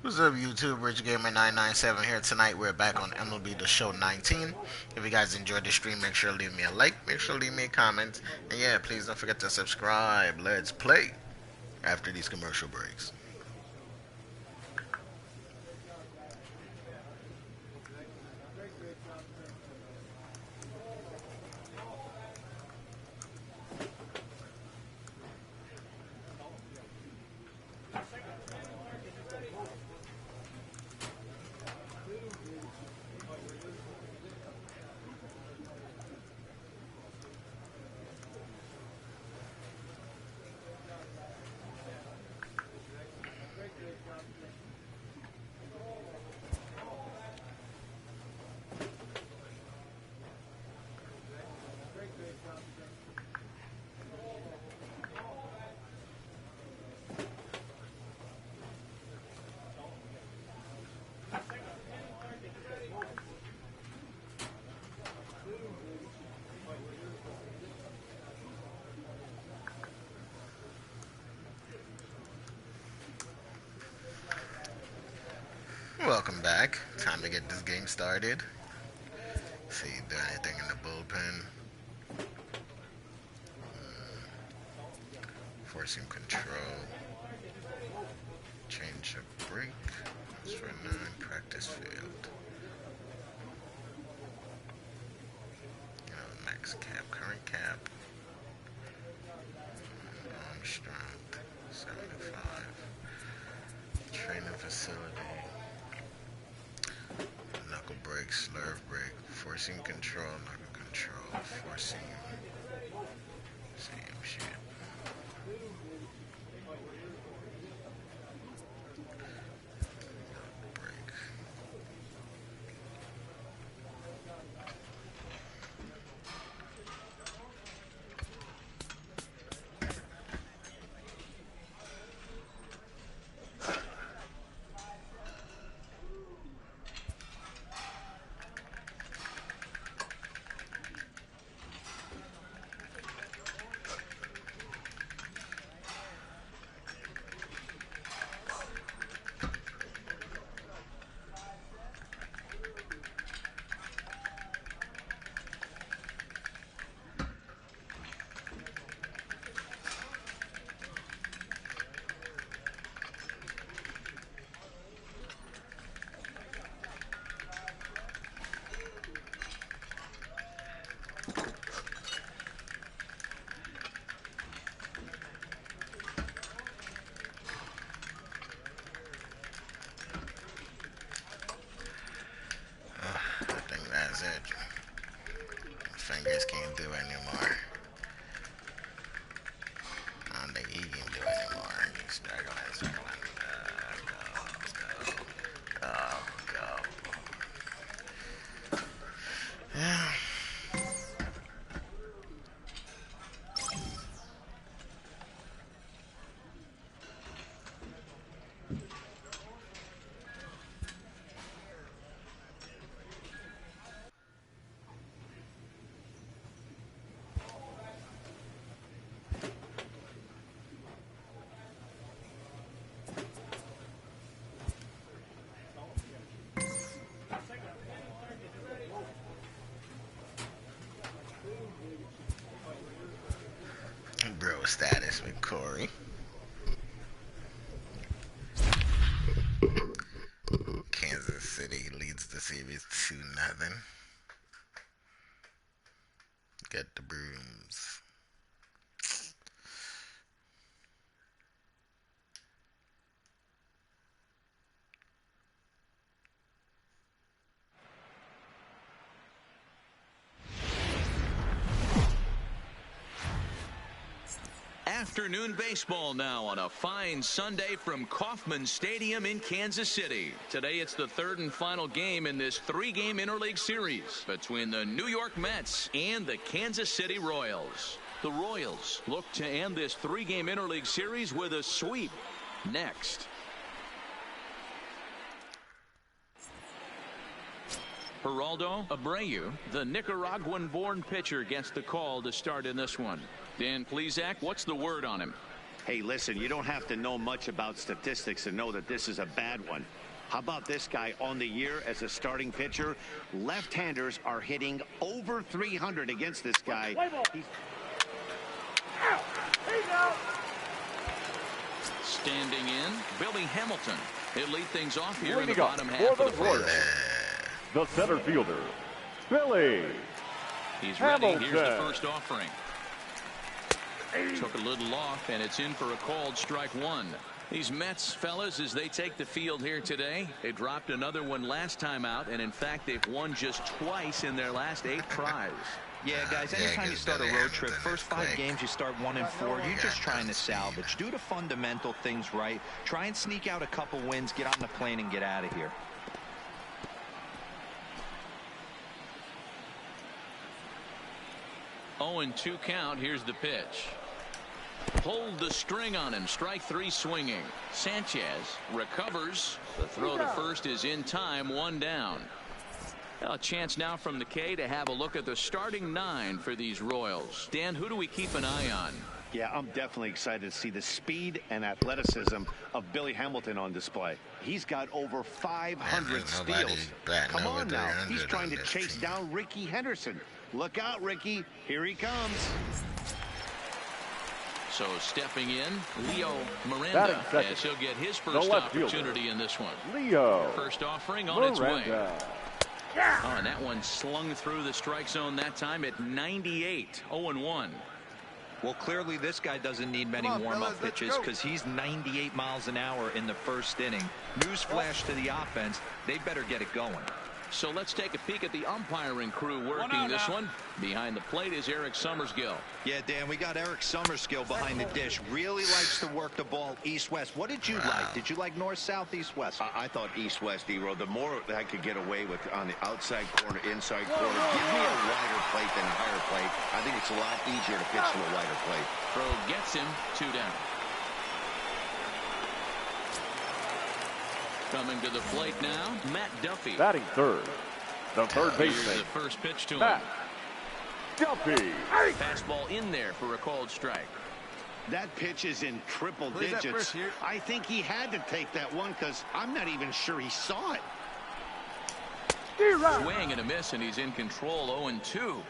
What's up, YouTube? Rich Gamer 997 here. Tonight we're back on MLB The Show 19. If you guys enjoyed the stream, make sure to leave me a like, make sure to leave me a comment, and yeah, please don't forget to subscribe. Let's play after these commercial breaks. Welcome back. Time to get this game started. See, do anything in the bullpen. Forcing control. Change of break. That's for 9. Practice field. Max cap. Current cap. Arm strength. 75. Training facility. Knuckle break. Slurve break. Forcing control. Knuckle control. Forcing. Same shit. That's it. Fingers can't do anymore. I don't think he can do anymore. He's struggling. Go. Yeah. Bro status with Corey. Kansas City leads the series 2-0. Get the brooms. Afternoon baseball now on a fine Sunday from Kauffman Stadium in Kansas City. Today it's the third and final game in this 3-game interleague series between the New York Mets and the Kansas City Royals. The Royals look to end this 3-game interleague series with a sweep. Next. Geraldo Abreu, the Nicaraguan-born pitcher, gets the call to start in this one. Dan Plesac, what's the word on him? Hey, listen, you don't have to know much about statistics to know that this is a bad one. How about this guy on the year as a starting pitcher? Left-handers are hitting over 300 against this guy. Standing in, Billy Hamilton. He'll lead things off here in the bottom half of the first. The center fielder, Billy He's Hamilton. ready. Here's the first offering. Took a little off, and it's in for a called strike one. These Mets, fellas, as they take the field here today, they dropped another one last time out, and in fact, they've won just twice in their last 8 tries. Yeah, guys, anytime you start a road trip, first 5 games you start 1-4, you're just trying to salvage. Do the fundamental things right. Try and sneak out a couple wins, get on the plane, and get out of here. Oh, and 2 count. Here's the pitch. Pulled the string on him. Strike 3 swinging. Sanchez recovers. The throw to first is in time. 1 down. A chance now from the K to have a look at the starting 9 for these Royals. Dan, who do we keep an eye on? Yeah, I'm definitely excited to see the speed and athleticism of Billy Hamilton on display. He's got over 500 steals. Come on now. He's trying to chase down Ricky Henderson. Look out, Ricky. Here he comes. So stepping in, Leo Miranda, as he'll get his first opportunity in this one. Leo First offering on its way. Oh, and that one slung through the strike zone that time at 98. 0-1. Well, clearly this guy doesn't need many warm-up pitches because he's 98 miles an hour in the first inning. Newsflash to the offense, they better get it going. So let's take a peek at the umpiring crew working this one. Behind the plate is Eric Summerskill. Yeah, Dan, we got Eric Summerskill behind the dish. Really likes to work the ball east-west. What did you like? Did you like north-south, east-west? I thought east-west, D-Row. The more I could get away with on the outside corner, inside corner, give me a wider plate than a higher plate. I think it's a lot easier to pitch to a wider plate. Throw gets him. 2 down. Coming to the plate now, Matt Duffy. batting third. The third Here's baseman, the first pitch to him. Matt Duffy. Fastball in there for a called strike. That pitch is in triple digits. I think he had to take that one because I'm not even sure he saw it. Swing and a miss, and he's in control. 0-2.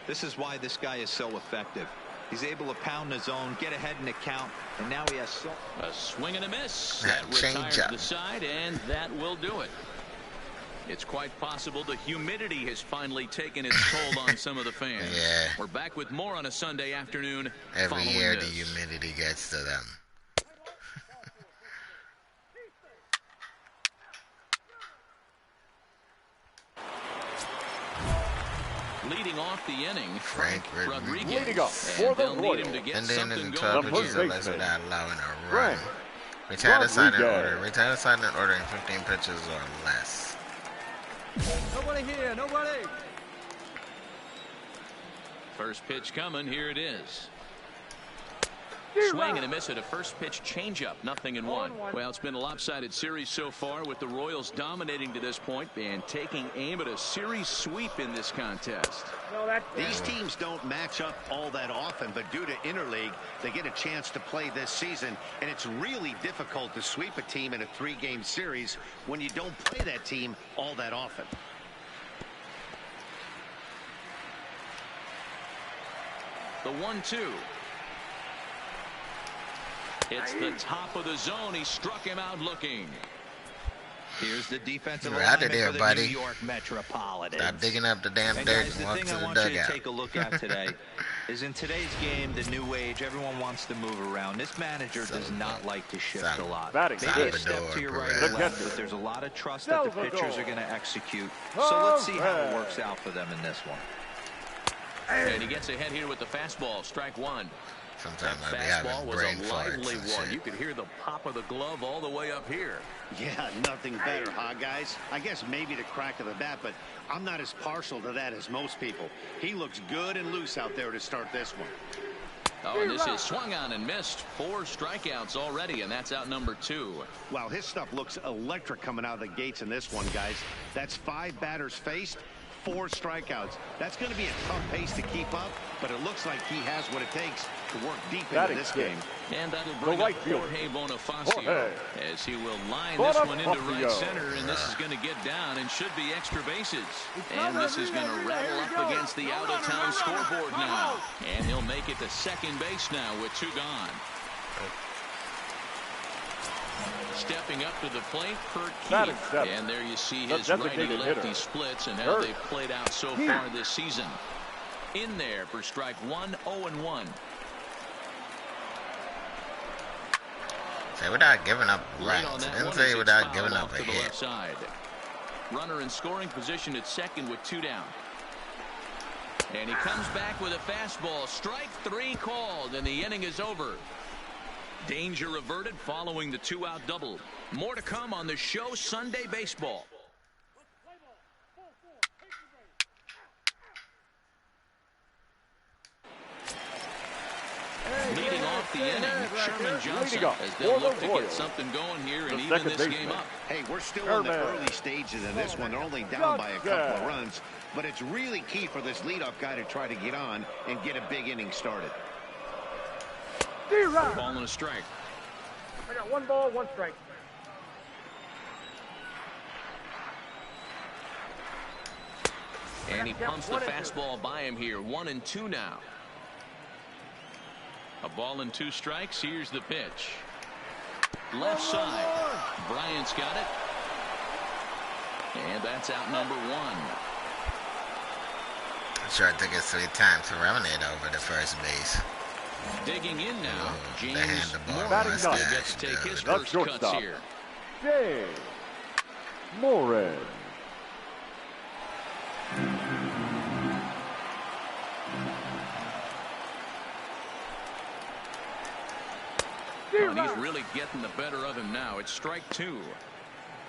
This is why this guy is so effective. He's able to pound the zone, get ahead in the count, and now he has a swing and a miss. That retires the side, and that will do it. It's quite possible the humidity has finally taken its toll on some of the fans. Yeah. We're back with more on a Sunday afternoon. Every year the humidity gets to them. Leading off the inning, Frank Rodriguez. Leading off for the Royals. And then in the going. 12 pitches or less without allowing a run. Retire the side in order. Retire the side in order in 15 pitches or less. Nobody here, nobody. First pitch coming. Here it is. Swing and a miss at a first pitch changeup. 0-1. Well, it's been a lopsided series so far with the Royals dominating to this point and taking aim at a series sweep in this contest. These teams don't match up all that often, but due to interleague, they get a chance to play this season, and it's really difficult to sweep a team in a 3-game series when you don't play that team all that often. The 1-2. It's the top of the zone. He struck him out looking. Here's the defensive You're out of alignment there, for the buddy. New York Metropolitans. Stop digging up the damn And dirt guys, and the walk thing to I the want you to dugout. take a look at today is in today's game, the new age, everyone wants to move around. This manager does not like to shift a lot. Maybe a step to your right or left, but there's a lot of trust that the pitchers are going to execute. So let's see how it works out for them in this one. And he gets ahead here with the fastball. Strike 1. Sometimes that fastball was a lively one. Shit. You could hear the pop of the glove all the way up here. Yeah, nothing better, huh, guys? I guess maybe the crack of the bat, but I'm not as partial to that as most people. He looks good and loose out there to start this one. Oh, and this is swung on and missed. 4 strikeouts already, and that's out number 2. Wow, his stuff looks electric coming out of the gates in this one, guys. That's 5 batters faced, 4 strikeouts. That's going to be a tough pace to keep up, but it looks like he has what it takes to work deep into this game. And that'll bring up Jorge Bonifacio as he will line this one into right center, and this is going to get down and should be extra bases. And this is going to rattle up against the out-of-town scoreboard now. And he'll make it to second base now with 2 gone. Stepping up to the plate, Kurt Keith. And there you see his righty-lefty splits and how they've played out so far this season. In there for strike 1, 0-1. Say without giving up runs. Didn't say without giving up a hit. Left side. Runner in scoring position at second with 2 down. And he comes back with a fastball. Strike 3 called, and the inning is over. Danger averted following the 2-out double. More to come on the show Sunday Baseball. Leading off the inning, Sherman Johnson, as they'll look to get something going here and even this game up. Hey, we're still in the early stages of this one. They're only down by a couple of runs, but it's really key for this leadoff guy to try to get on and get a big inning started. Ball and a strike. I got 1 ball, 1 strike. And he pumps the fastball by him here. 1-2 now. A ball and 2 strikes. Here's the pitch. Left side. Bryant's got it. And that's out number 1. I'm sure I think it's 3 times to run it over the first base. Digging in now, James Moore gets to take his first cuts here. James Moore. And he's really getting the better of him now. It's strike 2.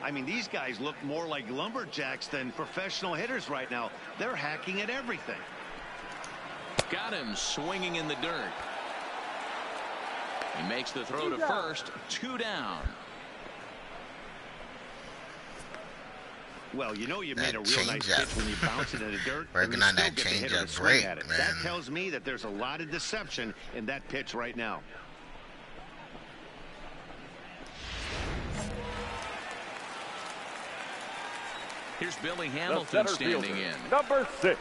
I mean, these guys look more like lumberjacks than professional hitters right now. They're hacking at everything. Got him swinging in the dirt. He makes the throw to first. 2 down. Well, you know you made a real nice pitch when you bounce it in the dirt. Working on that change-up break, man. That tells me that there's a lot of deception in that pitch right now. Here's Billy Hamilton standing in. Number 6.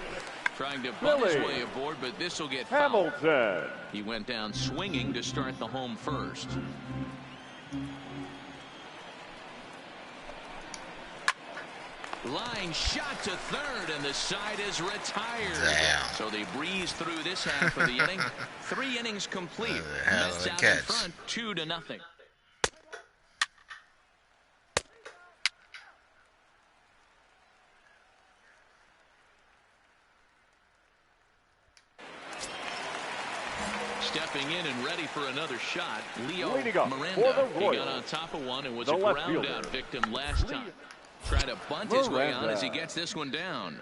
Trying to butt his way aboard, but this will get fouled. Hamilton. He went down swinging to start the home first. Line shot to third, and the side is retired. Damn. So they breeze through this half of the inning. 3 innings complete. Mets out in front, 2-0. Stepping in and ready for another shot, Leo Miranda. He got on top of one and was a ground out victim last time. Trying to bunt his way on as he gets this one down.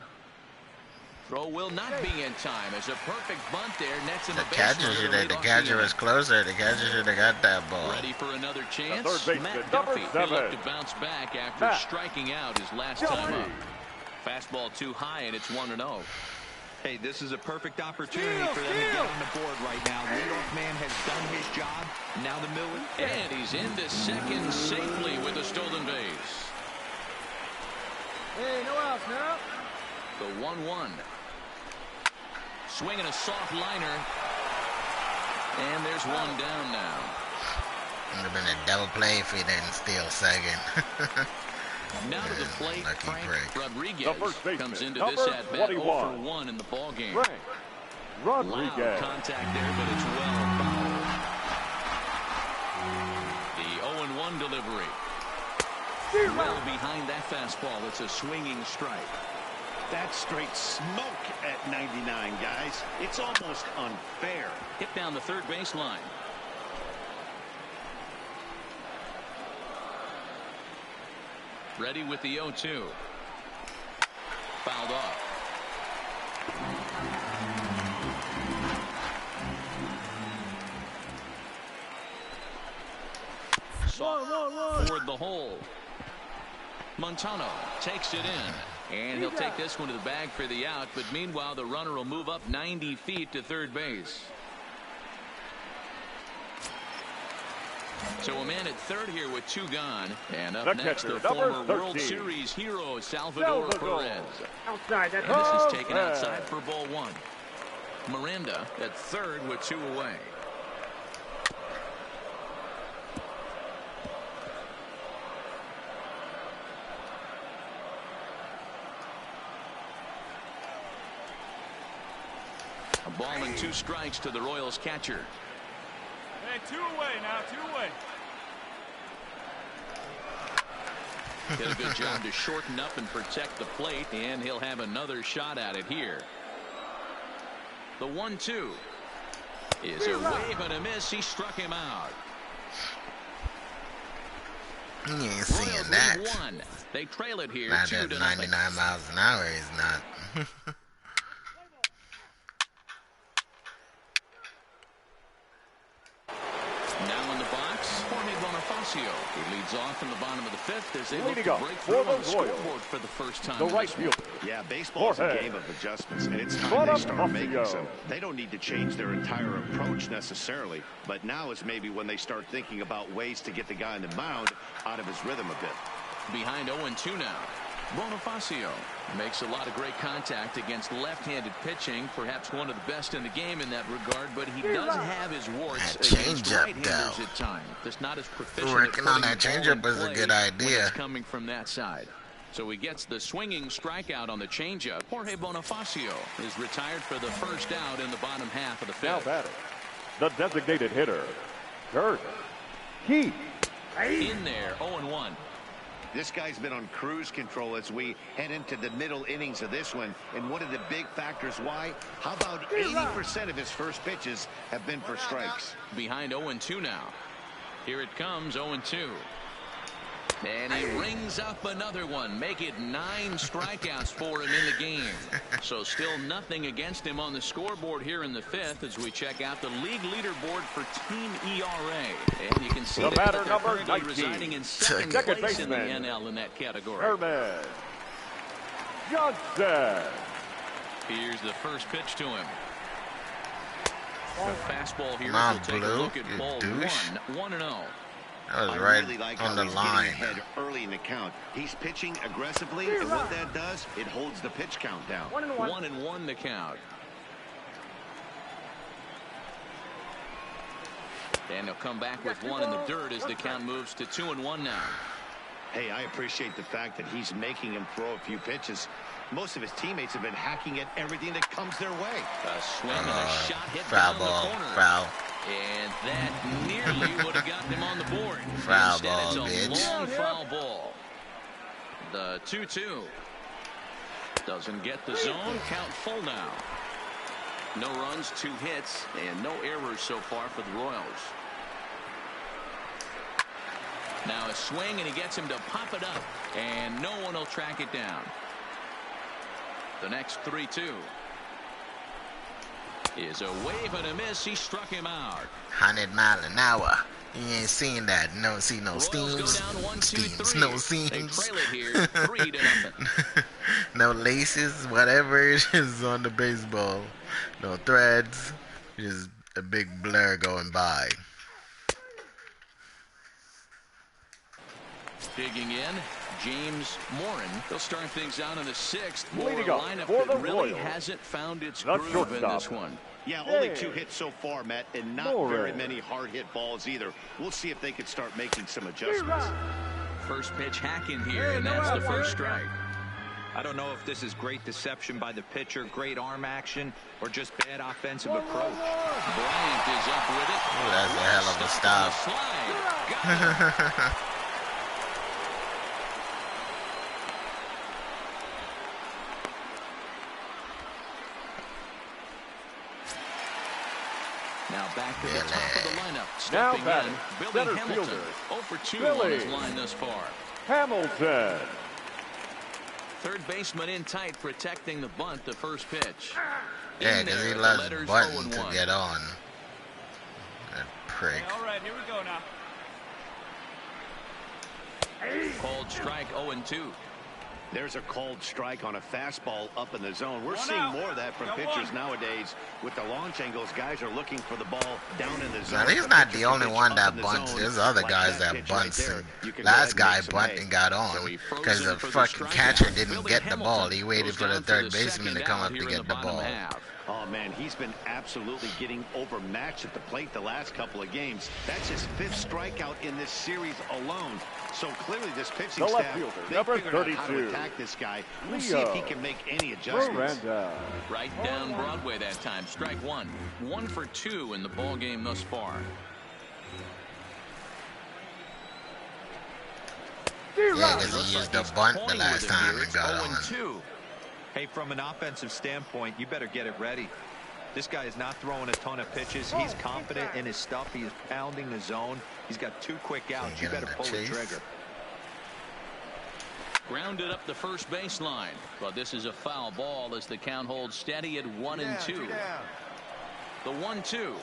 Throw will not be in time as a perfect bunt there. Nets in the base. The catcher was closer. The catcher should have got that ball. Ready for another chance. Matt Duffy will look to bounce back after striking out his last time up. Fastball too high, and it's 1-0. Hey, this is a perfect opportunity for them to get on the board right now. Leadoff man has done his job. Now the middle. And he's into second safely with a stolen base. Hey, no outs now. The 1-1. Swinging a soft liner. And there's 1 down now. Would have been a double play if he didn't steal second. Now to the plate, Frank Rodriguez comes into Number this at-bat 0-for-1 in the ballgame. Frank Rodriguez. Loud contact there, but it's well fouled. The 0-1 delivery. Well behind that fastball, it's a swinging strike. That's straight smoke at 99, guys. It's almost unfair. Hit down the third baseline. Ready with the 0-2. Fouled off. Toward the hole. Montano takes it in. And he'll take this one to the bag for the out, but meanwhile the runner will move up 90 feet to third base. So a man at third here with 2 gone. And up next, the former World Series hero, Salvador Perez. Outside, that's and this is taken outside for ball 1. Miranda at third with 2 away. A ball and 2 strikes to the Royals catcher. Hey, 2 away now, 2 away. Did a good job to shorten up and protect the plate, and he'll have another shot at it here. The 1-2 is a wave and a miss. He struck him out. He ain't seeing that. They trail it here. Not at 99 miles an hour, he's not. Now in the box, Jorge Bonifacio. He leads off in the bottom of the 5th as they look to break for through the on the scoreboard for the first time. The right fielder. Yeah, baseball is a game of adjustments, and it's time they start making some. They don't need to change their entire approach necessarily, but now is maybe when they start thinking about ways to get the guy on the mound out of his rhythm a bit. Behind 0-2 now. Bonifacio makes a lot of great contact against left-handed pitching, perhaps one of the best in the game in that regard, but he does have his warts against right-handers at times. That's not as proficient. Working on that changeup is a good idea. Coming from that side. So he gets the swinging strikeout on the changeup. Jorge Bonifacio is retired for the first out in the bottom half of the 5th. Now batting, the designated hitter, Kurt Keith. In there, 0-1. This guy's been on cruise control as we head into the middle innings of this one. And one of the big factors why, how about 80% of his first pitches have been for strikes. Behind 0-2 now. Here it comes, 0-2. And he rings up another one. Make it 9 strikeouts for him in the game. So still nothing against him on the scoreboard here in the 5th as we check out the league leaderboard for team ERA. And you can see that they're currently residing in second place in the NL in that category. Herman Johnson. Here's the first pitch to him. The fastball here. We'll take a look at ball 1-0. That was right really like on the he's line. Ahead early in the count. He's pitching aggressively, and what that does, it holds the pitch count down. 1-1 the count. And he'll come back with 1 in the dirt as the count moves to 2-1 now. Hey, I appreciate the fact that he's making him throw a few pitches. Most of his teammates have been hacking at everything that comes their way. A swing and a shot hit foul down ball, the corner. foul. And that nearly would have gotten him on the board. Foul Instead, ball, it's a bitch. long foul ball. The 2-2. Doesn't get the zone. Count full now. No runs, 2 hits, and no errors so far for the Royals. Now a swing, and he gets him to pop it up, and no one will track it down. The next 3-2 is a wave and a miss. He struck him out. 100 miles an hour. You ain't seen that. No, see no steams. No steams. They trail it here, 3-0. No laces, whatever it is on the baseball. No threads. Just a big blur going by. Digging in, James Morin. They'll start things out in the 6th. Leading a up lineup for the that really Royals, hasn't found its the groove shortstop. in this one. Yeah, only 2 hits so far, Matt, and not very many hard hit balls either. We'll see if they can start making some adjustments. First pitch hack in here, and that's the first strike. I don't know if this is great deception by the pitcher, great arm action, or just bad offensive approach. Bryant is up with it. Ooh, that's a hell of a stop. Slide. Now back to the top of the lineup. Stepping in, Billy Hamilton. 0 for 2 on his line thus far. Hamilton. Third baseman in tight, protecting the bunt, the first pitch. Yeah, because he loves Button to get on. That prick. All right, here we go now. Called strike 0-2. There's a called strike on a fastball up in the zone. We're seeing more of that from pitchers nowadays. With the launch angles, guys are looking for the ball down in the zone. Now, he's not the only one that bunts. There's other guys that bunts. Last guy bunted and got on because the fucking catcher didn't get the ball. He waited for the third baseman to come up to get the ball. Oh, man, he's been absolutely getting overmatched at the plate the last couple of games. That's his 5th strikeout in this series alone. So clearly this pitching staff, they figured out how to attack this guy. We'll see if he can make any adjustments. Right down Broadway that time. Strike one. 1 for 2 in the ball game thus far. Yeah, because he used the bunt the last time and got on. 0-2. Hey, from an offensive standpoint, you better get it ready. This guy is not throwing a ton of pitches. He's confident in his stuff. He is pounding the zone. He's got 2 quick outs. You better pull the trigger. Grounded up the first baseline, but this is a foul ball as the count holds steady at 1-2. The 1-2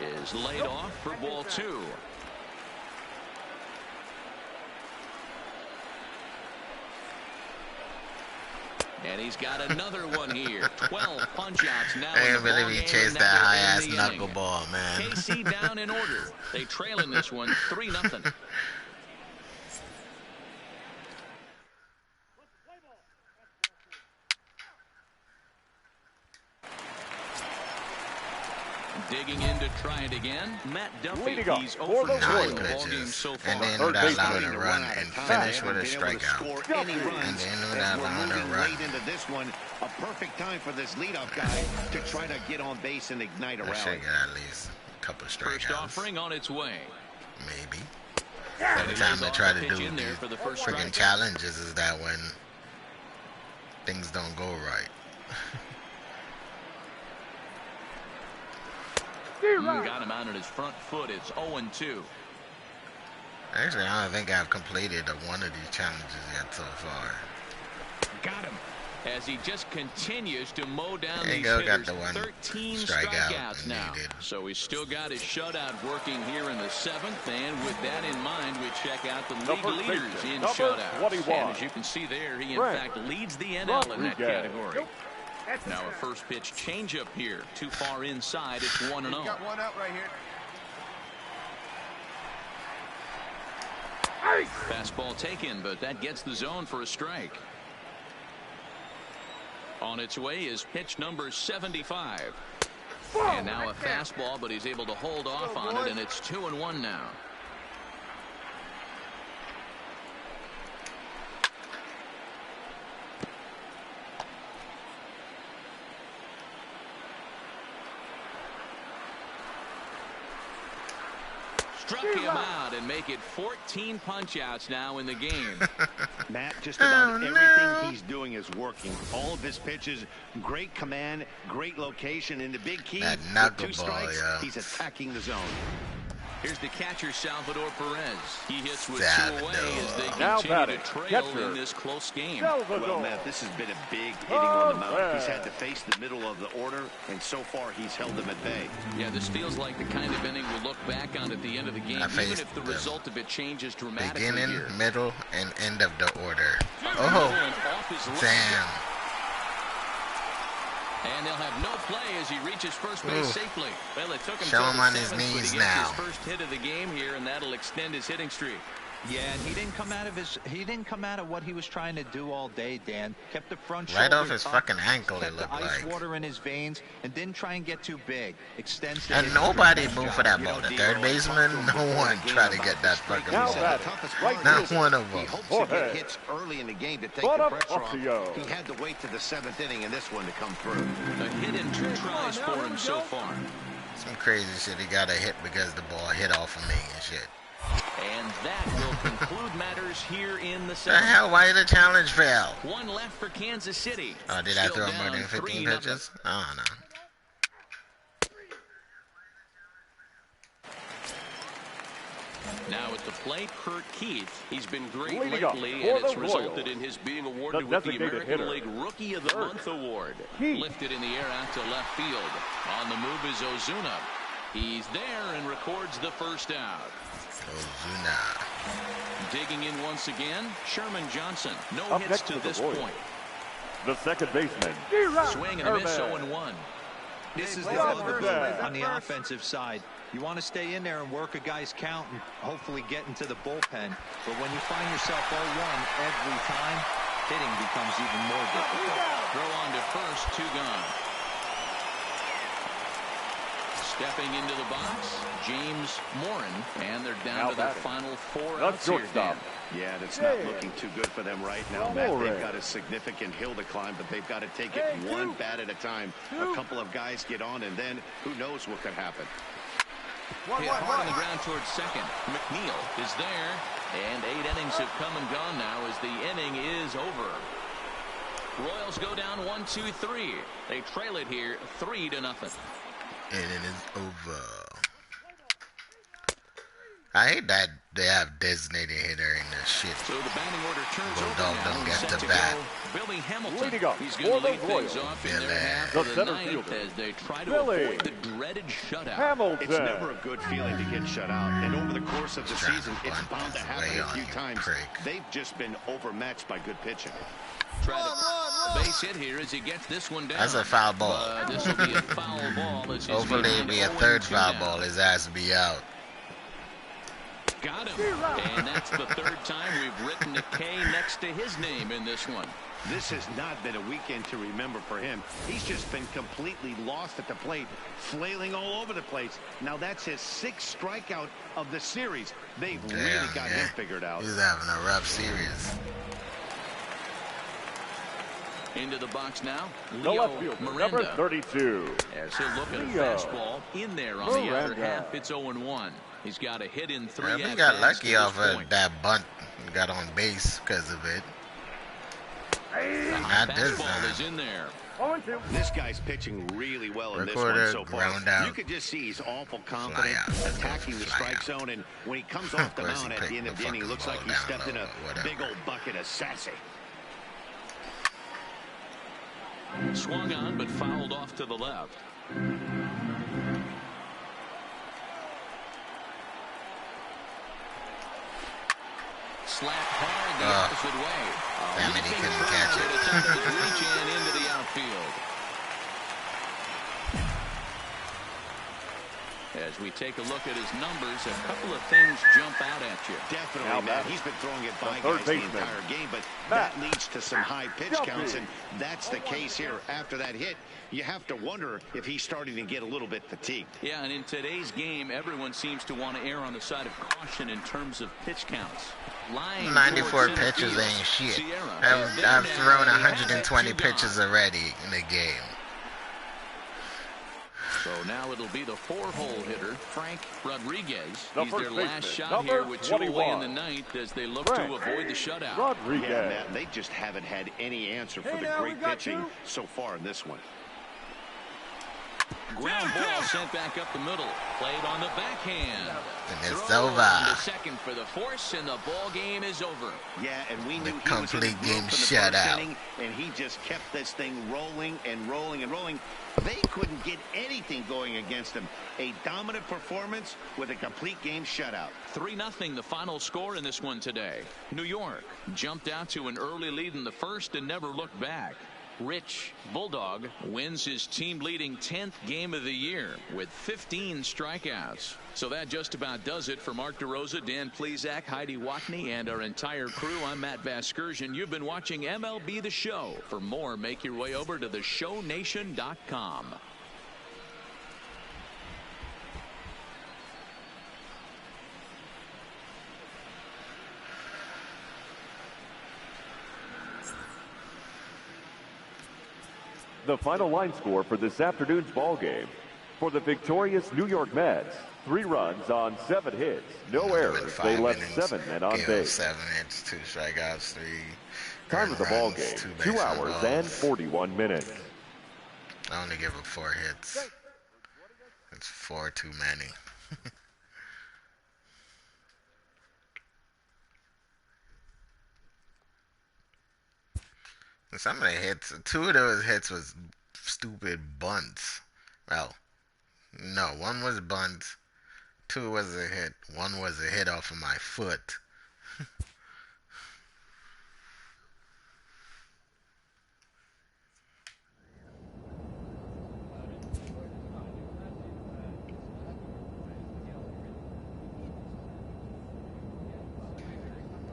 is laid off for ball 2. And he's got another one here. 12 punch-outs now. I can't believe he chased that high-ass knuckleball, man. KC down in order. They trail in this one 3-0. Digging in to try it again. Matt Duffy, he's over 9 pitches, so and then without allowing a run and finish with a strikeout. And then without allowing a run. Into this one, a perfect time for this leadoff guy to try to get on base and ignite a rally. Should get at least a couple strikeouts. First offering on its way. Maybe. By the time they try to do the freaking challenges is that when things don't go right. Got him out on his front foot. It's 0-2. Actually, I don't think I've completed one of these challenges yet so far. Got him. As he just continues to mow down these hitters. Got the one 13 strikeouts now. So he's still got his shutout working here in the 7th. And with that in mind, we check out the league leaders in shutouts. And as you can see there, he in fact leads the NL in that category. Now a first pitch changeup here. Too far inside. It's 1-0. Got one out right here. Fastball taken, but that gets the zone for a strike. On its way is pitch number 75. And now a fastball, but he's able to hold off on it, and it's 2-1 now. Struck him out and make it 14 punch-outs now in the game. Matt, just about everything he's doing is working. All of his pitches, great command, great location, and the big key, with 2 strikes, he's attacking the zone. Here's the catcher, Salvador Perez. He hits with 2 away as they continue to trail in this close game. Well, Matt, this has been a big hitting on the mound. He's had to face the middle of the order, and so far he's held them at bay. Yeah, this feels like the kind of inning we'll look back on at the end of the game, even if the result of it changes dramatically. Beginning, middle, and end of the order. Oh, damn. And they'll have no play as he reaches first base safely. Well, it took him Show him on his knees now. His first hit of the game here, and that'll extend his hitting streak. Yeah, and he didn't come out of what he was trying to do all day, Dan. Kept the front right shoulder off his up, fucking ankle, it looked like. Ice like. water in his veins, and didn't try and get too big. Extends the and nobody moved for that ball. The third baseman, no one tried to get that fucking ball. Not one of them. He hopes to get hits early in the game to take the pressure off. He had to wait to the 7th inning in this one to come through. A hit in 2 tries for him so far. Some crazy shit. He got a hit because the ball hit off of me and shit. And that will conclude matters here in the 7th. The hell? Why did the challenge fail? 1 left for Kansas City. Oh, did I throw more than 15 pitches? Oh, no. Now at the plate, Kurt Keith. He's been great lately, and it's resulted in his being awarded with the American League Rookie of the Month award. Lifted in the air out to left field. On the move is Ozuna. He's there and records the first out. Ozuna. Digging in once again, Sherman Johnson. No hits to this point. The second baseman. Swing and a miss, 0-1. This is the vulnerability on the offensive side. You want to stay in there and work a guy's count and hopefully get into the bullpen. But when you find yourself 0-1 every time, hitting becomes even more difficult. Throw on to first, 2 gone. Stepping into the box, James Morin, and they're down to the final 4 outs here, Dan. Yeah, that's not looking too good for them right now, Matt. They've got a significant hill to climb, but they've got to take it one bat at a time. A couple of guys get on, and then who knows what could happen. Hit hard on the ground towards second. McNeil is there, and 8 innings have come and gone now as the inning is over. Royals go down 1-2-3. They trail it here 3-0. And it is over. I hate that they have designated hitter in this shit. So the batting order turns Bulldog over don't now. get to bat. Billy Hamilton. Leading up He's going to lead Royals. things off in Billy. their half The of the center ninth fielder. as they try to Billy. avoid the dreaded shutout. Hamilton. It's never a good feeling to get shut out, and over the course of the Trying to season, it's bunt bound to this happen way a on few you, times. prick. They've just been overmatched by good pitching. Try to base hit here as he gets this one down. That's a foul ball. This will be a foul ball. As he's Hopefully it'll be a third 0-2 foul now. ball. His ass will be out. Got him. And that's the 3rd time we've written a K next to his name in this one. This has not been a weekend to remember for him. He's just been completely lost at the plate, flailing all over the place. Now that's his 6th strikeout of the series. They've really got him figured out. He's having a rough series. Into the box now, The Leo left fielder, number Miranda. 32. As he'll look at a Leo fastball in there on the outer Miranda. half. It's 0-1. He's got a hit in 3 We at got bats lucky to off this of point. that bunt. We got on base because of it. Not this Fastball is time. in there. This guy's pitching really well in this Recorder, one so far. ground out. You could just see he's awful confident, Fly out. attacking the Fly strike out. zone, and when he comes Of off the course mound he at the picked end of the the inning, it fucking looks like ball he down stepped in low a or whatever. big old bucket of sassy. Swung on, but fouled off to the left. Slapped hard the opposite way. Damn it, he couldn't catch it. Reach in into the outfield. As we take a look at his numbers, a couple of things jump out at you. Definitely, Now Matt. batting. He's been throwing it by third guys the baseman. entire game, but Matt. that leads to some high pitch Jumpy. counts, and that's the case here. After that hit, you have to wonder if he's starting to get a little bit fatigued. Yeah, and in today's game, everyone seems to want to err on the side of caution in terms of pitch counts. Line 94 towards center pitches field. ain't shit. Sierra. I've thrown Now, 120 2 pitches gone. already in the game. So now it'll be the 4-hole hitter, Frank Rodriguez. The He's their first last baseman, shot number here with 2 away in the 21. ninth as they look Frank to avoid the shutout. Rodriguez. Yeah, Matt, they just haven't had any answer for the great pitching so far in this one. Ground ball sent back up the middle. Played on the backhand. And it's Throw over. on to second for the force, and the ball game is over. Yeah, and we The knew he was complete in the game groove for the shut first out. inning, and he just kept this thing rolling and rolling and rolling. They couldn't get anything going against him. A dominant performance with a complete game shutout. 3-0 the final score in this one today. New York jumped out to an early lead in the first and never looked back. Rich Bulldog wins his team-leading 10th game of the year with 15 strikeouts. So that just about does it for Mark DeRosa, Dan Plesac, Heidi Watney, and our entire crew. I'm Matt Vasgersian. You've been watching MLB The Show. For more, make your way over to theshownation.com. The final line score for this afternoon's ball game. For the victorious New York Mets, 3 runs on 7 hits, no errors. They left 7 men on Gave up base. 7 hits, 2 strikeouts, 3 Time of the ball runs, game, 2 2 base hours runs. and 41 minutes. I only give up 4 hits. It's 4 too many. Some of the hits, 2 of those hits was stupid bunts. Well, no, one was bunt, 2 was a hit. 1 was a hit off of my foot.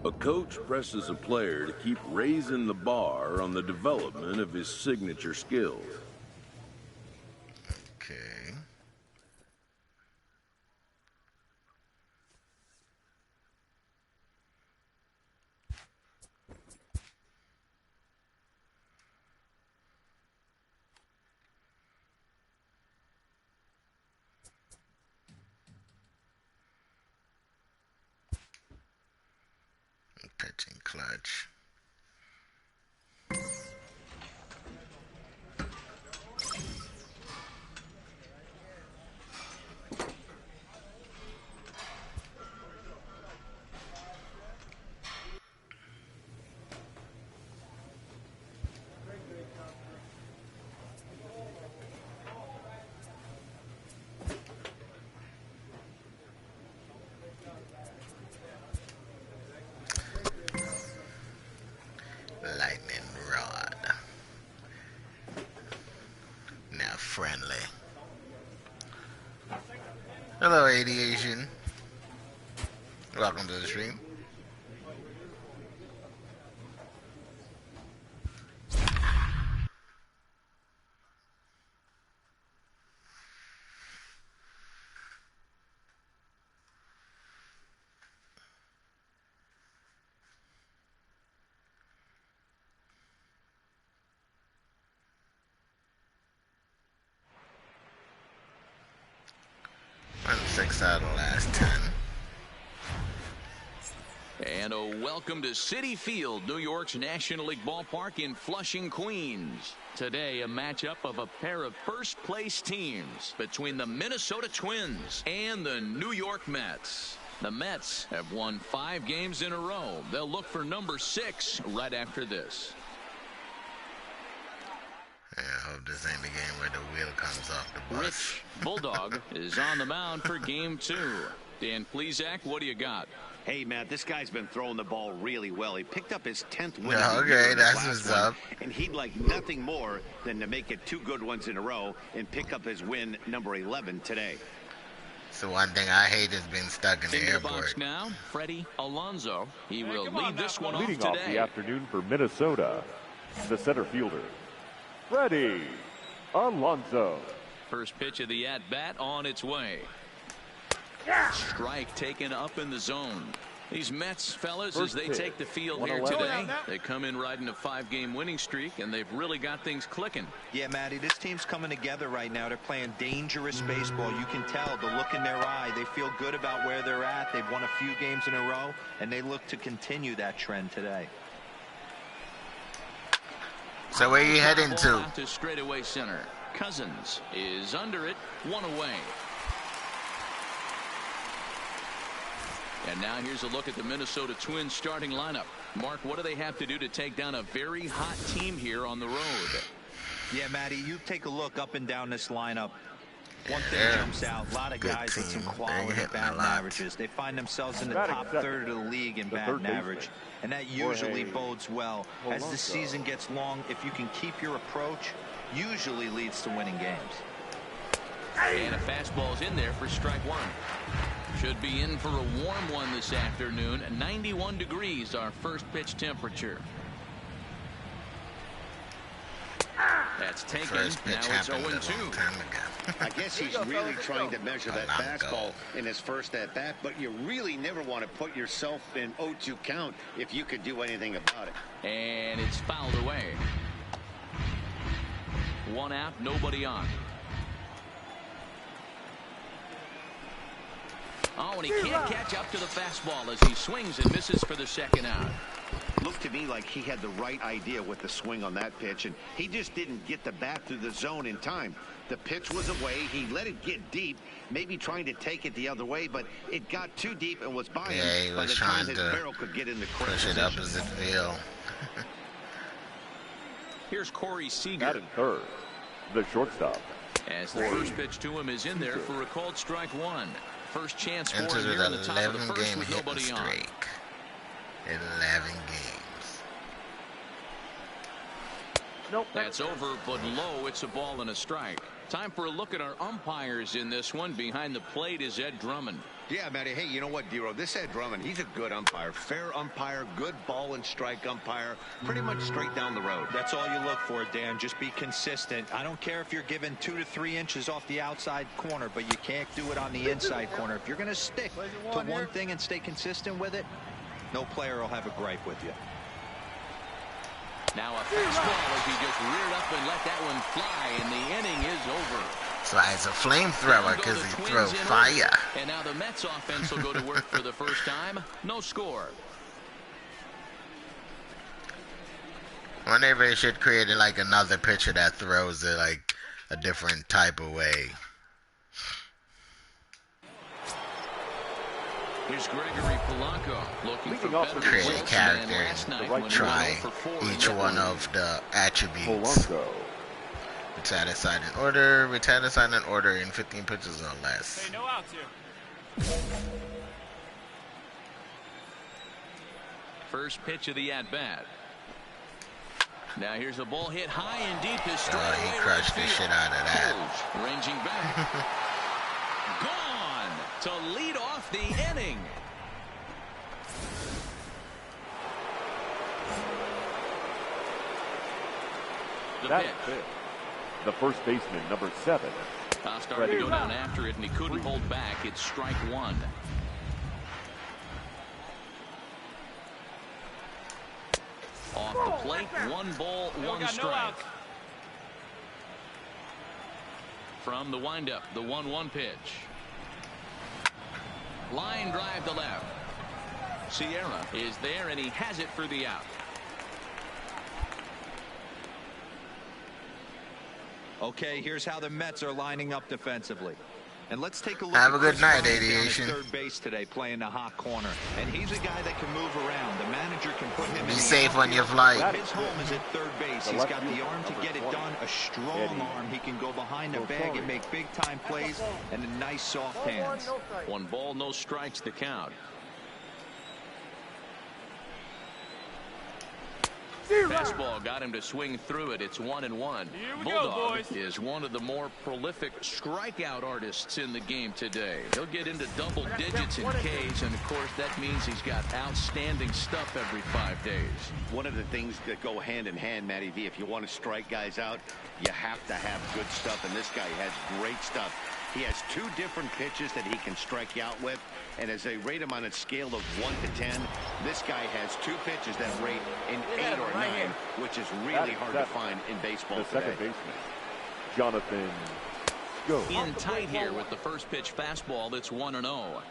A coach presses a player to keep raising the bar on the development of his signature skills. Okay. Pitching clutch. Lightning rod. Now friendly. Hello, Aviation. Welcome to the stream. Won 6 out of the last 10. And a welcome to Citi Field, New York's National League ballpark in Flushing, Queens. Today, a matchup of a pair of first-place teams between the Minnesota Twins and the New York Mets. The Mets have won 5 games in a row. They'll look for number 6 right after this. Yeah, I hope this ain't the game where the wheel comes off the bus. Rich Bulldog is on the mound for game 2. Dan Plesac, what do you got? Hey, Matt, this guy's been throwing the ball really well. He picked up his 10th win. Yeah, okay, that's what's up. And he'd like nothing more than to make it 2 good ones in a row and pick up his win number 11 today. So one thing I hate is being stuck in the Into the airport. box now, Freddie Alonso. He will lead this one off Leading today. off the afternoon for Minnesota, the center fielder, Freddie Alonso. First pitch of the at-bat on its way. Strike taken up in the zone. These Mets, fellas, as they take the field here today, they come in riding a 5-game winning streak, and they've really got things clicking. Yeah, Matty, this team's coming together right now. They're playing dangerous baseball. You can tell the look in their eye. They feel good about where they're at. They've won a few games in a row, and they look to continue that trend today. So where you heading to? Out to straightaway center. Cousins is under it, 1 away. And now here's a look at the Minnesota Twins starting lineup. Mark, what do they have to do to take down a very hot team here on the road? Yeah, Matty, you take a look up and down this lineup. One thing jumps out. A lot of guys with some quality batting averages. They find themselves in the top third of the league in batting average. And that usually bodes well. As the season gets long, if you can keep your approach, usually leads to winning games. And a fastball's in there for strike 1. Should be in for a warm one this afternoon. 91 degrees, our first pitch temperature. That's taken. Now it's 0-2. I guess he's really trying to measure that fastball in his first at-bat, but you really never want to put yourself in 0-2 count if you could do anything about it. And it's fouled away. 1 out, nobody on. Oh, and he can't catch up to the fastball as he swings and misses for the second out. Looked to me like he had the right idea with the swing on that pitch, and he just didn't get the bat through the zone in time. The pitch was away. He let it get deep, maybe trying to take it the other way, but it got too deep and was by him. Yeah, he was trying to could get in the correct push it up as it fell. Here's Corey Seager. At third, the shortstop. As the first pitch to him is in there for a called strike 1. first chance for enters him with here in the top of the 11 first game with hitting nobody on. streak. 11 games. Nope. That's over, but low. It's a ball and a strike. Time for a look at our umpires in this one. Behind the plate is Ed Drummond. Yeah, Matty. Hey, you know what, D-Row? This Ed Drummond, he's a good umpire. Fair umpire, good ball and strike umpire. Pretty much straight down the road. That's all you look for, Dan. Just be consistent. I don't care if you're given 2 to 3 inches off the outside corner, but you can't do it on the inside corner. If you're going to stick to one thing and stay consistent with it, no player will have a gripe with you. Now a fastball as he just reared up and let that one fly, and the inning is over. So it's a flamethrower because he throw fire. And now the Mets offense will go to work for the first time. No score. I wonder if they should create like another pitcher that throws it like a different type of way. Here's Gregory Polanco looking for better create a results character than last night when he try went 0 for 4 each in one Denver. of the attributes. Polanco. Retire aside in order. Retire aside in order in 15 pitches or less. Hey, no outs here. First pitch of the at-bat. Now here's a ball hit high and deep to strike. Oh, he crushed the shit out of that. Hoge ranging back. Gone to lead off the inning. The That's pitch. it. The first baseman, number 7. Started to go down after it, and he couldn't hold back. It's strike one. Off the plate, 1 ball, 1 strike. From the windup, the 1-1 pitch. Line drive to left. Sierra is there, and he has it for the out. Okay, here's how the Mets are lining up defensively. And let's take a look Have at a good Chris night, Bryant down at Aviation. third base today, playing the hot corner. And he's a guy that can move around. The manager can put him in Be the safe on your outfield. flight. His home is at third base. He's got the arm to get it done, a strong arm. He can go behind the bag and make big-time plays, and a nice soft hands. 1 ball, no strikes, the count. Fastball got him to swing through it. It's 1-1. Bulldog is one of the more prolific strikeout artists in the game today. He'll get into double digits in Ks, and of course that means he's got outstanding stuff every 5 days. One of the things that go hand in hand, Matty V, if you want to strike guys out, you have to have good stuff, and this guy has great stuff. He has 2 different pitches that he can strike you out with, and as they rate him on a scale of 1 to 10, this guy has 2 pitches that rate in 8 or 9, which is really hard to find in baseball the today. second baseman, Jonathan Schoop. In tight here with the first pitch fastball. That's 1-0.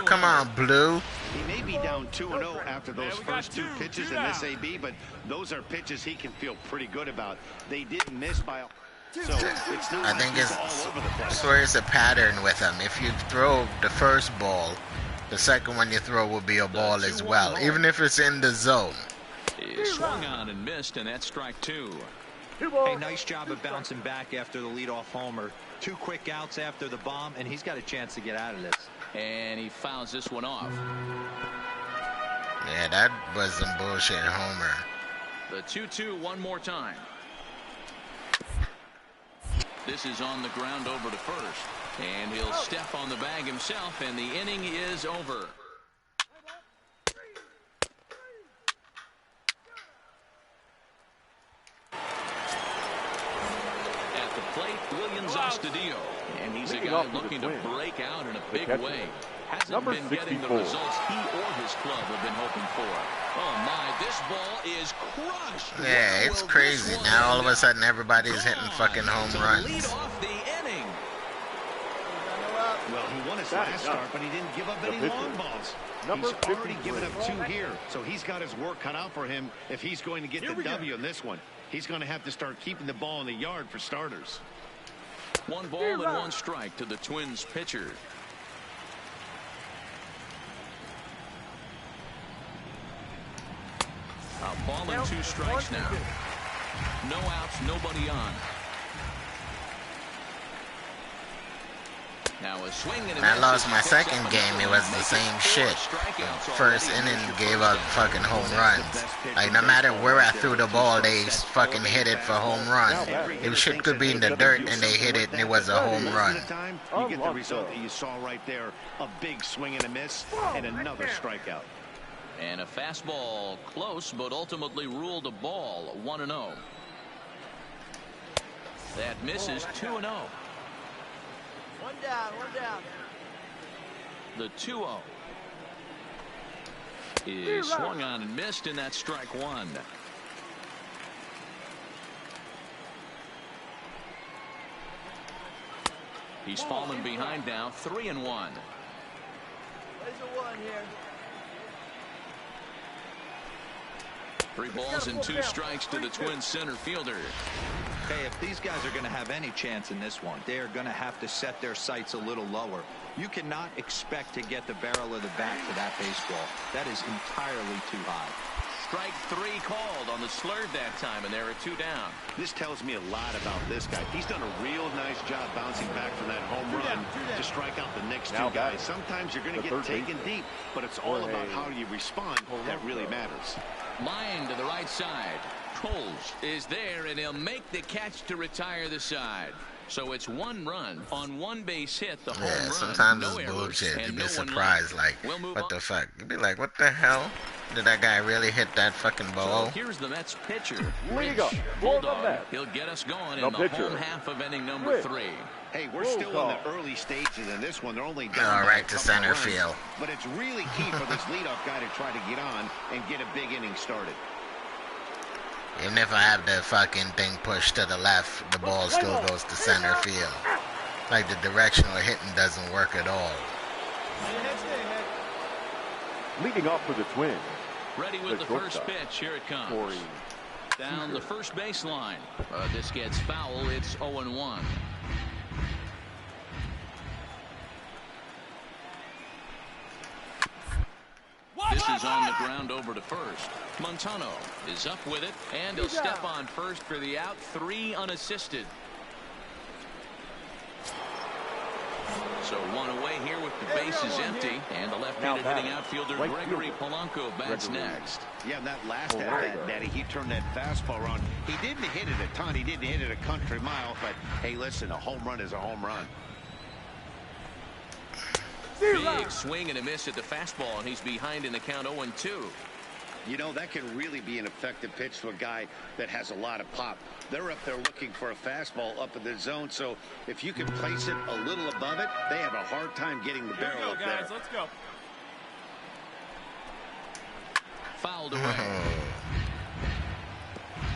Come on, Blue. He may be down 2-0 after those first 2 pitches in this AB, but those are pitches he can feel pretty good about. They didn't miss by a... So it's not I like think he's it's all over the place. I swear it's a pattern with him. If you throw the first ball, the second one you throw will be a ball as well, even if it's in the zone. He swung on and missed, and that's strike 2. Hey, nice job of bouncing back after the leadoff homer. 2 quick outs after the bomb, and he's got a chance to get out of this. And he fouls this one off. Yeah, that was some bullshit homer. The 2-2 one more time. This is on the ground over to first. And he'll step on the bag himself, and the inning is over. At the plate, Williams Astudillo. And he's a guy looking to break out in a big way. Hasn't been getting the results he or his club have been hoping for. Oh my, this ball is crushed. Yeah, it's crazy. Now all of a sudden everybody's hitting fucking home runs. Lead off the inning. Well, he won his last start, but he didn't give up any long balls. He's already given up 2 here, so he's got his work cut out for him if he's going to get the W in this one. He's going to have to start keeping the ball in the yard for starters. 1 ball and 1 strike to the Twins pitcher. A ball and 2 strikes now. No outs, nobody on. Now a swing and I lost my second game. It was the same shit. First inning gave up fucking home runs. Like no matter where I threw the ball, they fucking hit it for home run. If shit could be in the dirt and they hit it and it was a home run. You get the result that you saw right there. A big swing and a miss and another strikeout. And a fastball close, but ultimately ruled a ball. 1-0. That misses. 2-0. One down, one down. The 2-0 is swung on and missed, and that's strike one. He's fallen behind now, 3-1. There's a one here. 3 balls and 2 strikes to the Twins center fielder. Hey, if these guys are going to have any chance in this one, they are going to have to set their sights a little lower. You cannot expect to get the barrel of the bat to that baseball. That is entirely too high. Strike 3 called on the slurve that time, and there are 2 down. This tells me a lot about this guy. He's done a real nice job bouncing back from that home run to strike out the next 2 guys. Sometimes you're going to get taken deep, but it's all about how you respond that really matters. Line to the right side. Coles is there, and he'll make the catch to retire the side. So it's 1 run on 1 base hit. The home run. Sometimes it's bullshit. You'd be surprised, like, what the fuck? You'd be like, what the hell? Did that guy really hit that fucking ball? So here's the Mets pitcher, Rich Bulldog. He'll get us going in the home half of inning number 3. Hey, we're still in the early stages in this one. They're only down right to center field. But it's really key for this leadoff guy to try to get on and get a big inning started. Even if I have the fucking thing pushed to the left, the ball still goes to center field. Like the directional hitting doesn't work at all. Leading off for the Twins. Ready with the first pitch. Here it comes. Down the first baseline. This gets foul. It's 0-1. This is on the ground over to first. Montano is up with it, and he'll step on first for the out. 3 unassisted. So 1 away here with the bases empty, and the left-handed hitting outfielder Gregory Polanco bats next. Yeah, and that last at-bat, Daddy, he turned that fastball around. He didn't hit it a ton. He didn't hit it a country mile, but hey, listen, a home run is a home run. Big swing and a miss at the fastball, and he's behind in the count 0-2. You know, that can really be an effective pitch to a guy that has a lot of pop. They're up there looking for a fastball up in the zone, so if you can place it a little above it, they have a hard time getting the barrel up there. Let's go. Fouled away.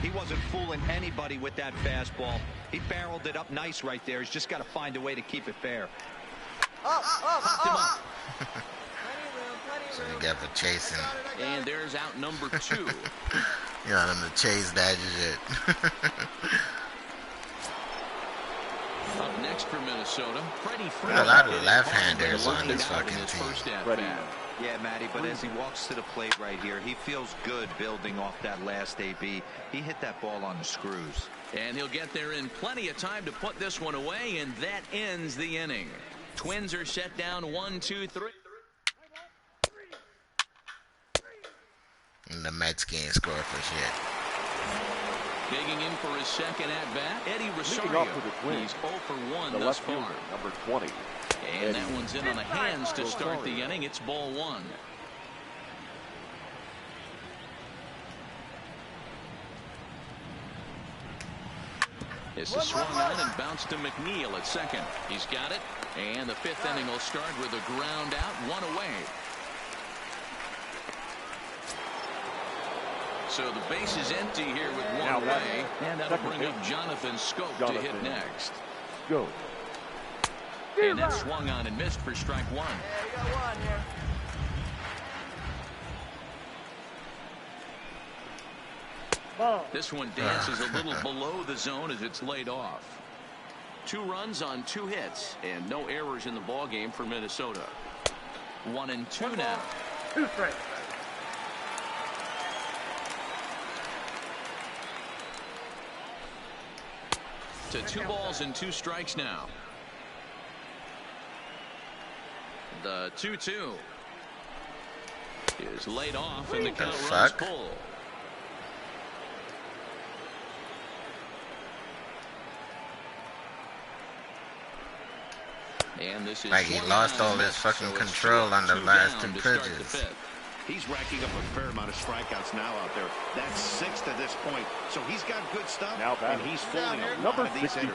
He wasn't fooling anybody with that fastball. He barreled it up nice right there. He's just got to find a way to keep it fair. So you got for chasing. And there's out number 2. You got him to chase that shit. Up next for Minnesota, Freddie Freeman. A lot of left-handers on this fucking team. Yeah, Matty, but as he walks to the plate right here, he feels good building off that last AB. He hit that ball on the screws. And he'll get there in plenty of time to put this one away, and that ends the inning. Twins are set down 1-2-3. And the Mets can't score for shit. Digging in for his second at-bat, Eddie Rosario. He's 0 for 1 thus far. Number 20. And that one's in on the hands to start the inning. It's ball 1. This is swung on and bounced to McNeil at second. He's got it. And the 5th inning will start with a ground out, 1 away. So the base is empty here with 1 away. And that'll bring up Jonathan Schoop to hit next. Go. And that swung on and missed for strike 1. Yeah, we got 1 here. This one dances a little below the zone as it's laid off. 2 runs on 2 hits and no errors in the ball game for Minnesota. 1-2 now. 2 strikes. to 2 balls and 2 strikes now. The 2-2 is laid off, and the count runs full. And this is like he lost all his fucking control on the last 2 pitches. He's racking up a fair amount of strikeouts now out there. That's 6 to this point. So he's got good stuff, now and he's fooling a lot of these hitters.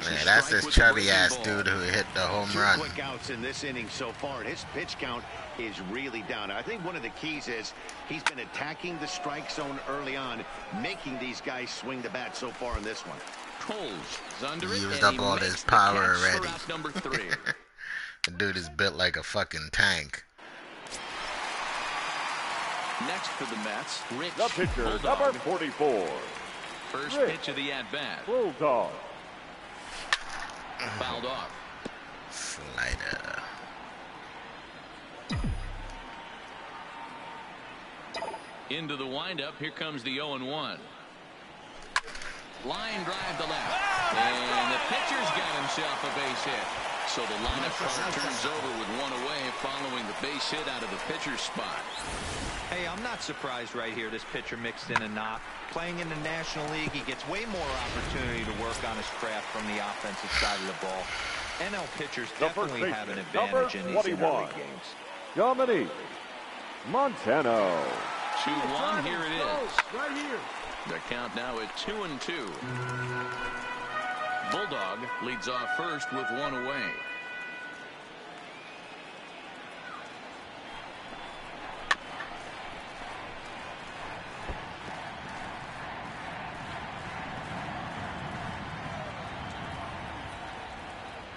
Man, that's this chubby ass dude who hit the home run. 2 quick outs in this inning so far, and his pitch count is really down. I think one of the keys is he's been attacking the strike zone early on, making these guys swing the bat so far in this one. Coles is under he it, used up all his power already. Number 3. The dude is built like a fucking tank. Next for the Mets, Rich the pitcher, Bulldog. number 44. First Rich pitch of the at-bat. Bulldog. Fouled off. Slider. Into the windup. Here comes the 0-1. Line drive to left. And the pitcher's got himself a base hit. So the lineup turns over with 1 away following the base hit out of the pitcher's spot. Hey, I'm not surprised right here this pitcher mixed in a knock. Playing in the National League, he gets way more opportunity to work on his craft from the offensive side of the ball. NL pitchers definitely have an advantage in these early games. Dominic Montano. 2-1, here it is. Right here. The count now at 2-2. Bulldog leads off first with 1 away.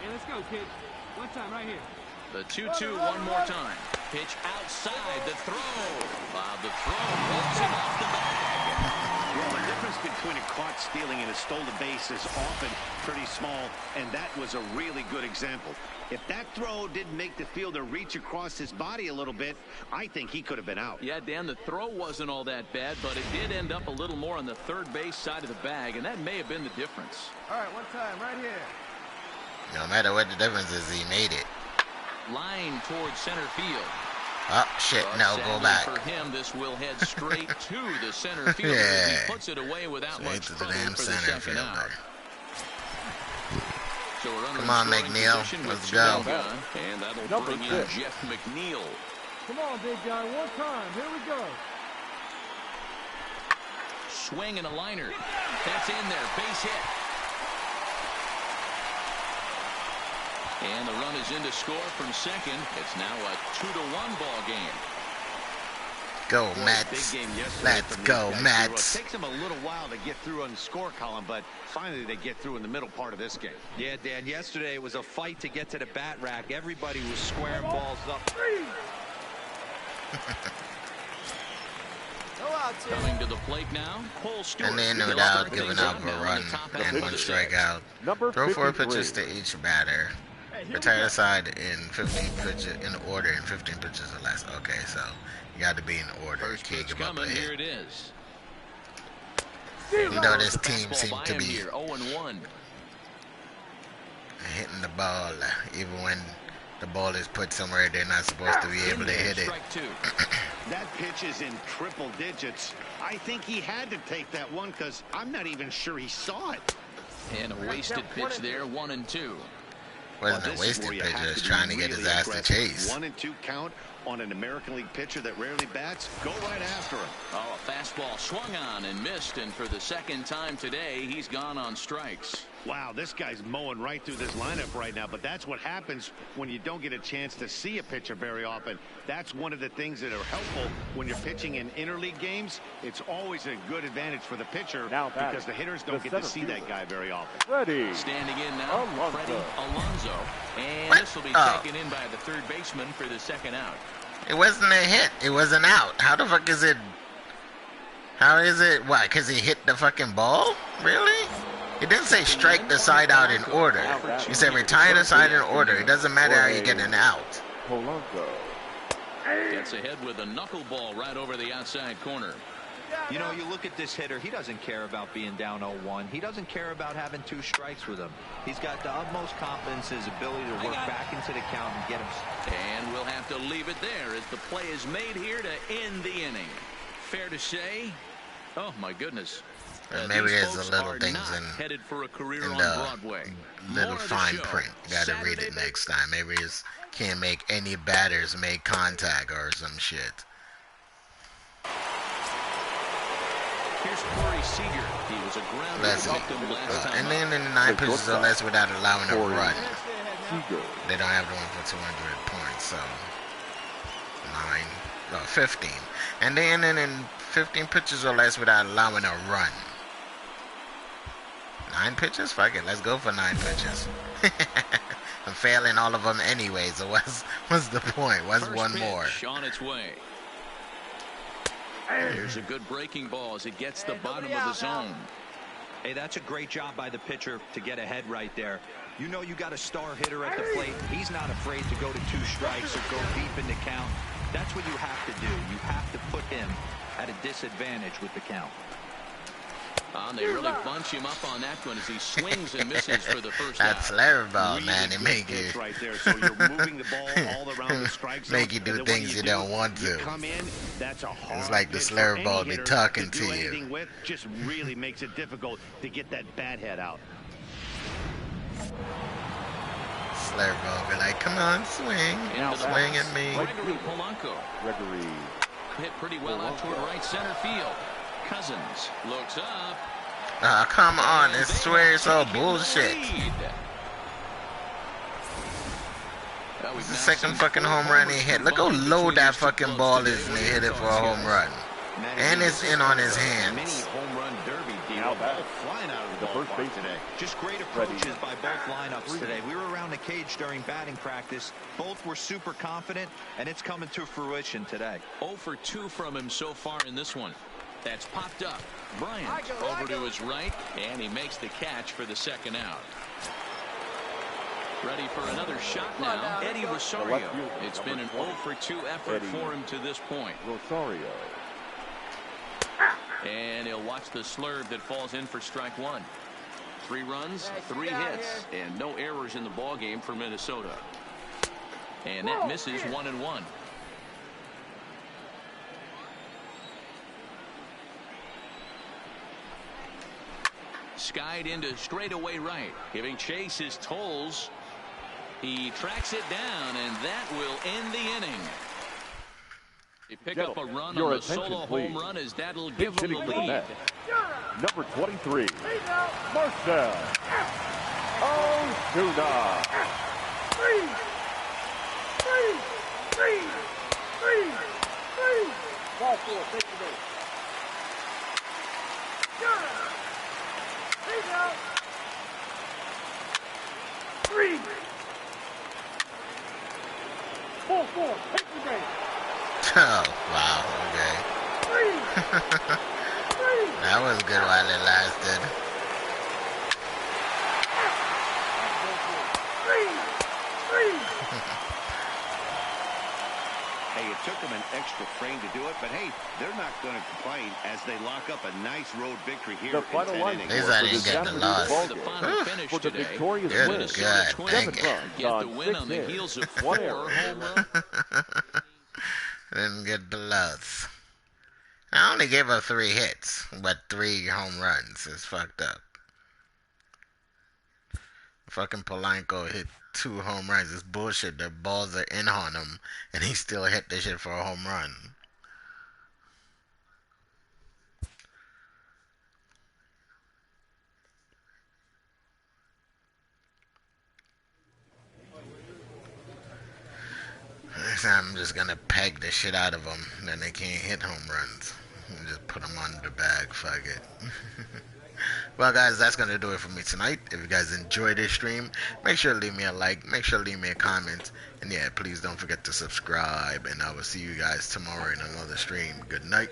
Hey, let's go, kid. One time, right here. The 2-2 one more time. Pitch outside the throw. The throw pulls him off the bag. Well, the difference between a caught stealing and a stolen base is often pretty small, and that was a really good example. If that throw didn't make the fielder reach across his body a little bit, I think he could have been out. Yeah, Dan, the throw wasn't all that bad, but it did end up a little more on the third base side of the bag, and that may have been the difference. All right, one time, right here. No matter what the difference is, he made it. Line towards center field. Oh, shit, But no, go back. For him, this will head straight to the center fielder. Yeah. He puts it away without Straight much to the trouble damn for the center second out. fielder. So we're under Come on, scoring McNeil. position Let's with go. 2 gone, and that'll Number bring in 6. Jeff McNeil. Come on, big guy. One time. Here we go. Swing and a liner. That's in there. Base hit. And the run is in to score from second. It's now a 2-1 ball game. Go, Boy, Mets. big game yesterday Let's from go, these guys. Mets. It takes them a little while to get through on the score column, but finally they get through in the middle part of this game. Yeah, Dan, yesterday it was a fight to get to the bat rack. Everybody was squaring balls up. Coming to the plate now, Cole Stewart. And then without giving up a run and 1 strikeout. Throw 4 pitches to each batter. Retire the side in 15 pitches in order in 15 pitches or less. Okay, so you got to be in order. First Can't pitch give up a coming. Here hit. it is. You know this The team fastball seems by to him be here, 0-1. hitting the ball even when the ball is put somewhere they're not supposed to be able to hit it. Strike 2. That pitch is in triple digits. I think he had to take that one because I'm not even sure he saw it. And a wasted pitch there, 1-2. Wasn't a This is wasted where you pitch, have just to be trying to get his really ass to aggressive. chase. 1-2 count on an American League pitcher that rarely bats. Go right after him. Oh, a fastball swung on and missed, and for the second time today, he's gone on strikes. Wow, this guy's mowing right through this lineup right now, but that's what happens when you don't get a chance to see a pitcher very often. That's one of the things that are helpful when you're pitching in interleague games. It's always a good advantage for the pitcher because the hitters don't get to see that guy very often. Ready. Standing in now, Alonso. Freddie Alonso. And What? this will be Oh. taken in by the third baseman for the second out. It wasn't a hit. It was an out. How the fuck is it? How is it? Why? Because he hit the fucking ball? Really? It didn't say strike the side out in order. He said retire the side in order. It doesn't matter how you get an out. Polanco. Gets ahead with a knuckleball right over the outside corner. You know, you look at this hitter, he doesn't care about being down 0-1. He doesn't care about having 2 strikes with him. He's got the utmost confidence in his ability to work back into the count and get him. And we'll have to leave it there as the play is made here to end the inning. Fair to say? Oh, my goodness. Maybe there's the little things in the little fine print. You gotta read it next time. Maybe it's can't make any batters make contact or some shit. Here's Corey Seager. He was a ground victim last time. And then in the 9 pitches or less without allowing a run. They don't have to win for 200 points, so 15. And then in 15 pitches or less without allowing a run. 9 pitches? Fuck it, let's go for 9 pitches. I'm failing all of them anyway, so what's the point? What's First one more? On its way. Here's a good breaking ball as it gets the bottom of the zone. Hey, that's a great job by the pitcher to get ahead right there. You know you got a star hitter at the plate. He's not afraid to go to 2 strikes or go deep in the count. That's what you have to do. You have to put him at a disadvantage with the count. They really bunch him up on that one as he swings and misses for the first out. That's flare ball, really man. It make you right there. So you're moving the ball all around the strike zone. Make you do things you don't want to. Come in, that's a hard it's like the slur ball be talking to you. With just really makes it difficult to get that bat head out. Slur ball be like, come on, swing, swing at me. Gregory Polanco. Gregory hit pretty well out toward right center field. Cousins looks up. Come on, I swear it's all bullshit. It's the second fucking home run he hit. Look how low that fucking ball is and he hit it for a home run. And it's in on his hands. Home run derby deal. Flying out of the first base today. Just great approaches by both lineups today. We were around the cage during batting practice. Both were super confident, and it's coming to fruition today. 0 for 2 from him so far in this one. That's popped up. Bryant over to his right, and he makes the catch for the second out. Ready for another shot now, Eddie Rosario. It's been an 0 for 2 effort for him to this point. Rosario. And he'll watch the slurve that falls in for strike 1. 3 runs, 3 hits, and no errors in the ball game for Minnesota. And that misses 1-1. Skied into straightaway right, giving Chase his tolls. He tracks it down, and that will end the inning. He pick up a run on the solo home run as that'll give him the lead. Number 23, Marcell Ozuna. 3. Ball 4, take the base. He's out. 3. 4, take the base. Oh, wow, okay. That was good while it lasted. 3. Hey, it took them an extra frame to do it, but hey, they're not going to complain as they lock up a nice road victory here. The final line at least I didn't get the loss. The final finish for the today. victorious Good, win. good, thank you. Get the win on the heels of 4 home runs. Didn't get the loss. I only gave up 3 hits, but 3 home runs. It's fucked up. Fucking Polanco hit 2 home runs. It's bullshit. The balls are in on him, and he still hit the shit for a home run. Next time I'm just gonna peg the shit out of them. Then they can't hit home runs. Just put them on the bag. Fuck it. Well, guys, that's going to do it for me tonight. If you guys enjoyed this stream, make sure to leave me a like. Make sure to leave me a comment. And yeah, please don't forget to subscribe. And I will see you guys tomorrow in another stream. Good night.